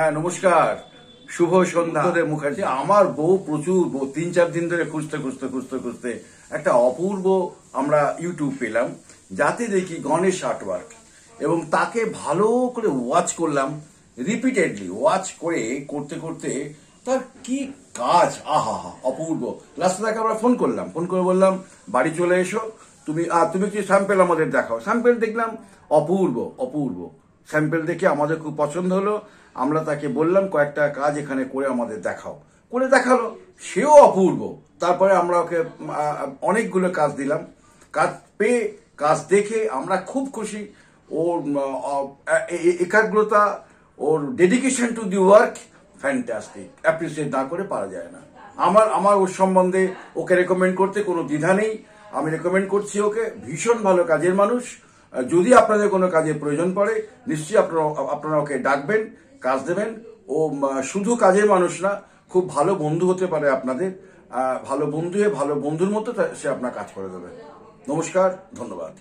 হ্যাঁ নমস্কার, শুভ সন্ধ্যা। মুখার্জি, আমার বউ প্রচুর 3-4 দিন ধরে খুঁজতে একটা অপূর্ব আমরা ইউটিউব পেলাম, যাতে দেখি গণেশ আর্টওয়ার্ক, এবং তাকে ভালো করে ওয়াচ করলাম, রিপিটেডলি ওয়াচ করতে তার কি কাজ, আহা হা অপূর্ব। লাস্টে তাকে আমরা ফোন করে বললাম বাড়ি চলে এসো, তুমি কি স্যাম্পেল আমাদের দেখাও। স্যাম্পেল দেখলাম, অপূর্ব স্যাম্পেল দেখে আমাদের খুব পছন্দ হলো। আমরা তাকে বললাম কয়েকটা কাজ এখানে করে আমাদের দেখালো, সেও অপূর্ব। তারপরে আমরা ওকে অনেকগুলো কাজ দিলাম, কাজ পেয়ে কাজ দেখে আমরা খুব খুশি। ওর একাগ্রতা, ওর dedication to the work fantastic, appreciate না করে পারা যায় না। আমার ওর সম্বন্ধে ওকে রেকমেন্ড করতে কোনো দ্বিধা নেই। আমি রেকমেন্ড করছি ওকে, ভীষণ ভালো কাজের মানুষ। যদি আপনাদের কোনো কাজের প্রয়োজন পড়ে, নিশ্চয়ই আপনারা ওকে ডাকবেন, কাজ দেবেন। ও শুধু কাজের মানুষ না, খুব ভালো বন্ধু হতে পারে আপনাদের। ভালো বন্ধু হয়ে ভালো বন্ধুর মতো সে আপনার কাজ করে দেবে। নমস্কার, ধন্যবাদ।